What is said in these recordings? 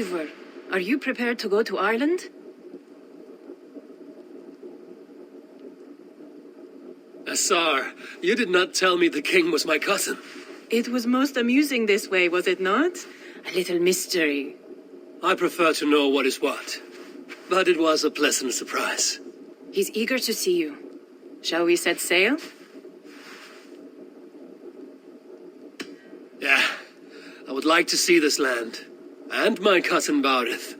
Eivor, are you prepared to go to Ireland? Assar, you did not tell me the king was my cousin. It was most amusing this way, was it not? A little mystery. I prefer to know what is what. But it was a pleasant surprise. He's eager to see you. Shall we set sail? Yeah, I would like to see this land. And my cousin Barith.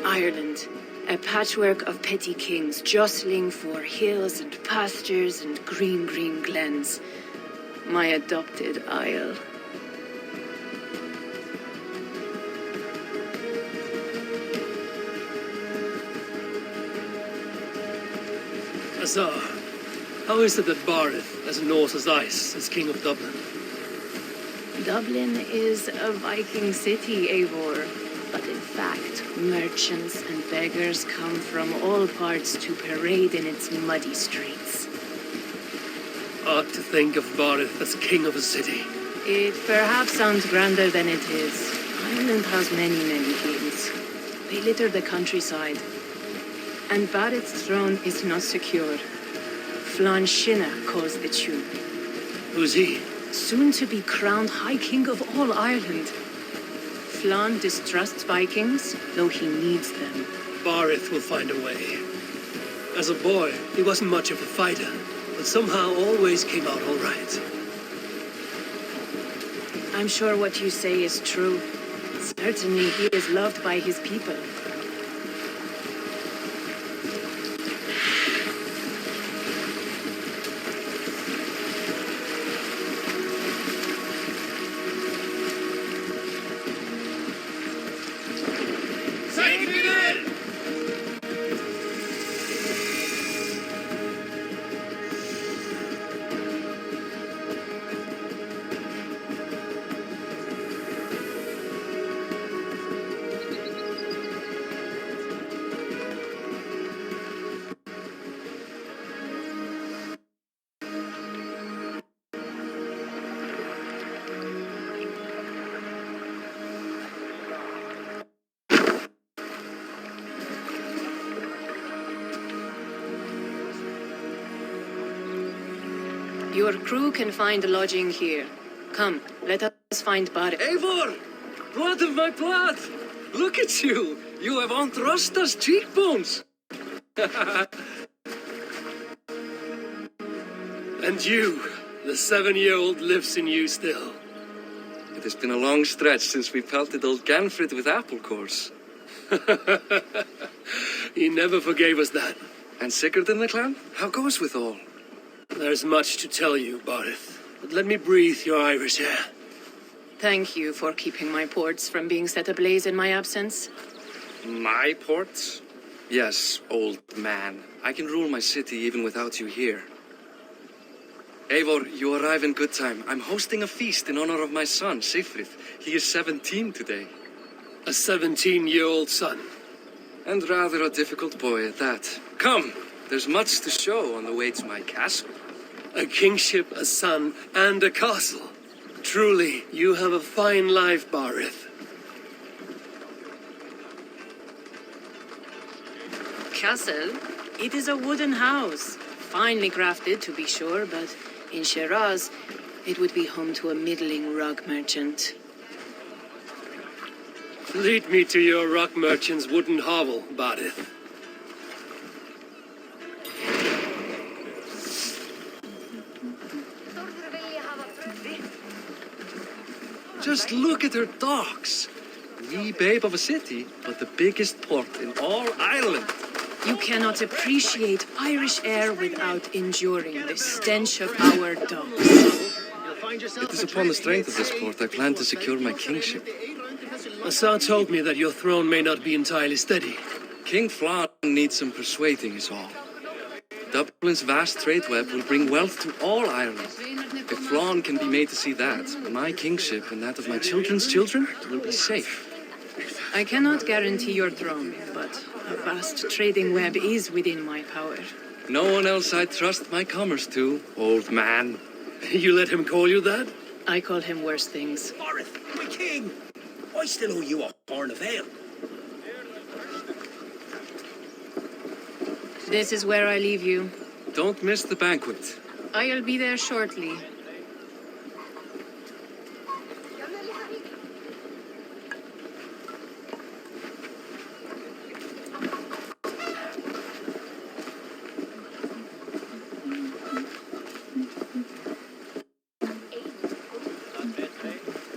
Ireland, a patchwork of petty kings jostling for hills and pastures and green glens. My adopted isle. Assar, how is it that Barith, as Norse as ice, is king of Dublin? Dublin is a Viking city, Eivor. But in fact, merchants and beggars come from all parts to parade in its muddy streets. Odd to think of Barith as king of a city. It perhaps sounds grander than it is. Ireland has many kings. They litter the countryside. And Barith's throne is not secure. Flann Sinna calls the tune. Who's he? Soon to be crowned High King of all Ireland. Flann distrusts Vikings, though he needs them. Barith will find a way. As a boy, he wasn't much of a fighter, but somehow always came out all right. I'm sure what you say is true. Certainly he is loved by his people. Your crew can find lodging here. Come, let us find Barith. Eivor! Blood of my blood! Look at you! You have Aunt Rosta's cheekbones! And you, the 7-year-old lives in you still. It has been a long stretch since we pelted old Ganfrid with apple cores. He never forgave us that. And Sigurd in the clan? How goes with all? There's much to tell you, Barith, but let me breathe your Irish air. Thank you for keeping my ports from being set ablaze in my absence. My ports? Yes, old man. I can rule my city even without you here. Eivor, you arrive in good time. I'm hosting a feast in honor of my son, Sigfrid. He is 17 today. A 17-year-old son. And rather a difficult boy at that. Come, there's much to show on the way to my castle. A kingship, a son, and a castle. Truly, you have a fine life, Barith. Castle? It is a wooden house. Finely crafted, to be sure, but in Shiraz, it would be home to a middling rug merchant. Lead me to your rock merchant's wooden hovel, Barith. Just look at her docks. Wee babe of a city, but the biggest port in all Ireland. You cannot appreciate Irish air without enduring the stench of our docks. It is upon the strength of this port I plan to secure my kingship. Assar told me that your throne may not be entirely steady. King Flann needs some persuading is all. Dublin's vast trade web will bring wealth to all Ireland. If Flann can be made to see that, my kingship and that of my children's children will be safe. I cannot guarantee your throne, but a vast trading web is within my power. No one else I trust my commerce to, old man. You let him call you that? I call him worse things. Barith, my king! I still owe you a horn of ale. This is where I leave you. Don't miss the banquet. I'll be there shortly.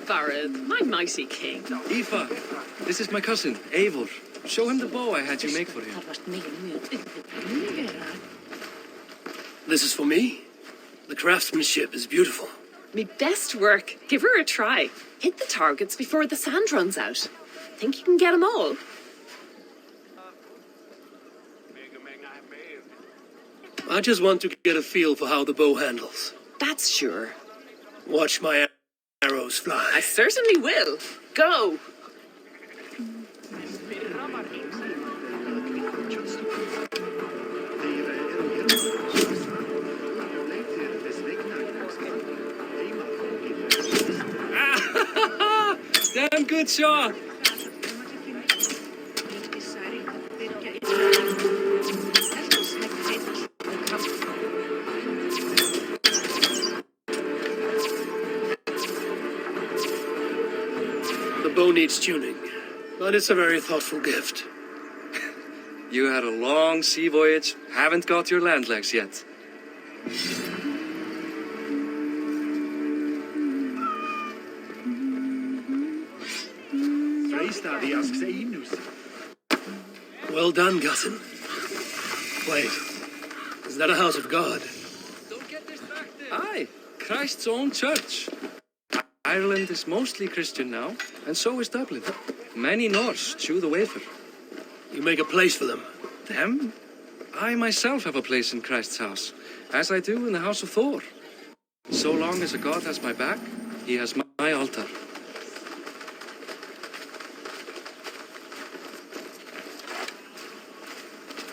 Barith, my mighty king. Aoife, this is my cousin, Eivor. Show him the bow I had you make for him. This is for me. The craftsmanship is beautiful. Me best work. Give her a try. Hit the targets before the sand runs out. Think you can get them all? I just want to get a feel for how the bow handles. That's sure. Watch my arrows fly. I certainly will. Go! Damn good shot! The bow needs tuning, but it's a very thoughtful gift. You had a long sea voyage, haven't got your land legs yet. Well done, cousin. Wait, is that a house of God? Don't get distracted. Aye, Christ's own church. Ireland is mostly Christian now, and so is Dublin. Many Norse chew the wafer. You make a place for them. Them? I myself have a place in Christ's house, as I do in the house of Thor. So long as a god has my back, he has my altar.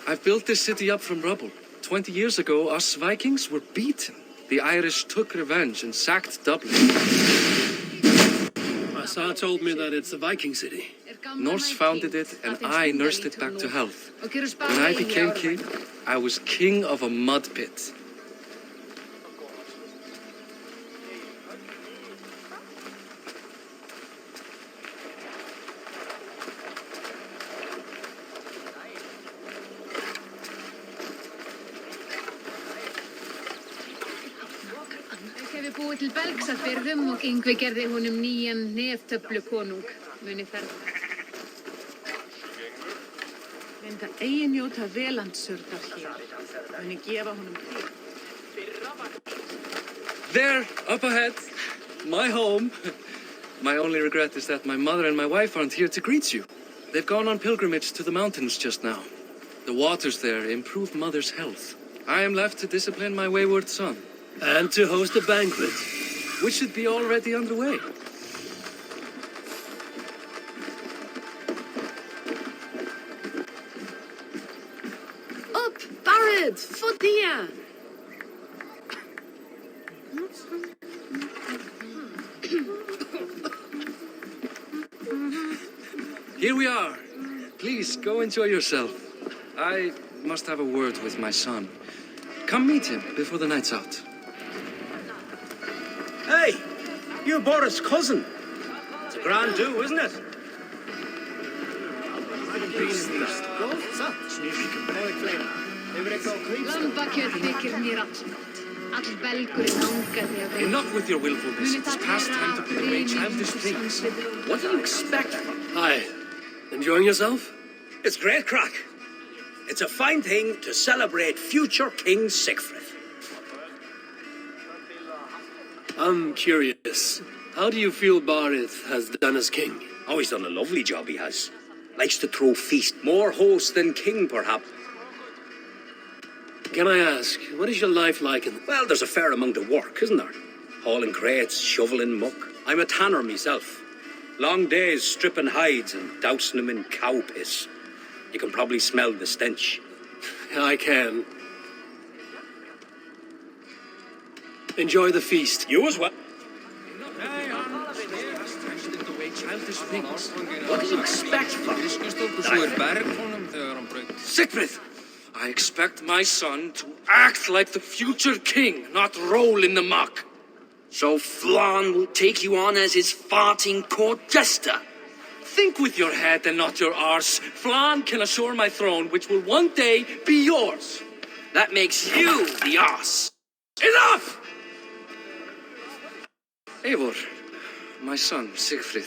I've built this city up from rubble. 20 years ago, us Vikings were beaten. The Irish took revenge and sacked Dublin. Assar told me that it's a Viking city. Norse founded it, and I nursed it back to health. When I became king, I was king of a mud pit. Hefur búið til belgs að byrðum og Yngvi gerði honum nýjan neftöflukonung muni ferða. Reynda eigi njóta velandsurðar hér, muni gefa honum frið. There, up ahead, my home. My only regret is that my mother and my wife aren't here to greet you. They've gone on pilgrimage to the mountains just now. The waters there improve mother's health. I am left to discipline my wayward son. And to host a banquet. Which should be already underway. Up, Barad, Fodia. Here we are. Please, go enjoy yourself. I must have a word with my son. Come meet him before the night's out. Hey, you're Boris' cousin. It's a grand do, isn't it? Lambakjöt þykir mér allgott. All belgurinn angaði af Enough with your willfulness. It's past time to put away childish things. What do you expect? Hi. Enjoying yourself? It's great crack. It's a fine thing to celebrate future King Siegfried. I'm curious. How do you feel Barith has done as king? Oh, he's done a lovely job, he has. Likes to throw feast. More host than king, perhaps. Can I ask, what is your life like in... Well, there's a fair amount of work, isn't there? Hauling crates, shoveling muck. I'm a tanner myself. Long days stripping hides and dousing them in cow piss. You can probably smell the stench. I can. Enjoy the feast. You as well. What do you expect from Siegfried! I expect my son to act like the future king, not roll in the muck. So Flan will take you on as his farting court jester? Think with your head and not your arse. Flan can assure my throne, which will one day be yours. That makes you the arse. Enough! Eivor, my son, Siegfried.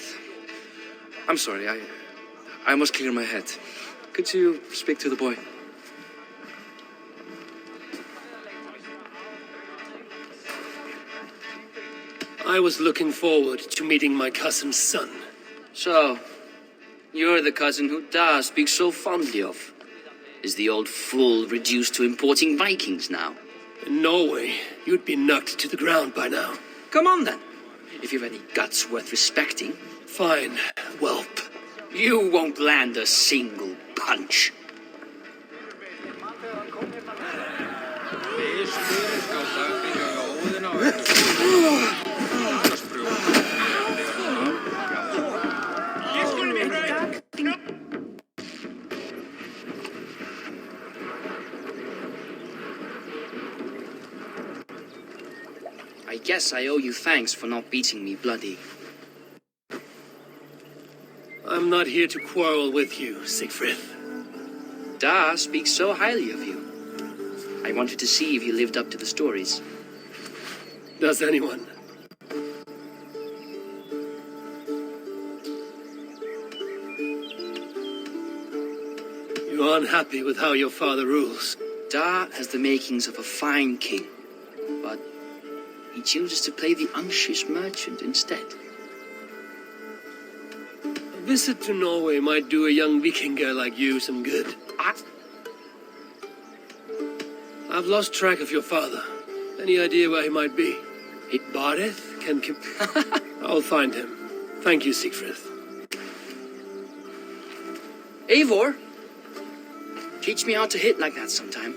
I'm sorry, I must clear my head. Could you speak to the boy? I was looking forward to meeting my cousin's son. So, you're the cousin who Da speaks so fondly of. Is the old fool reduced to importing Vikings now? In Norway, you'd be knocked to the ground by now. Come on then, if you've any guts worth respecting. Fine, whelp. You won't land a single punch. I guess I owe you thanks for not beating me bloody. I'm not here to quarrel with you, Siegfried. Da speaks so highly of you. I wanted to see if you lived up to the stories. Does anyone? You're unhappy with how your father rules. Da has the makings of a fine king, but he chooses to play the unctuous merchant instead. A visit to Norway might do a young Viking girl like you some good. I've lost track of your father. Any idea where he might be? Barith can... I'll find him. Thank you, Siegfried. Eivor, teach me how to hit like that sometime.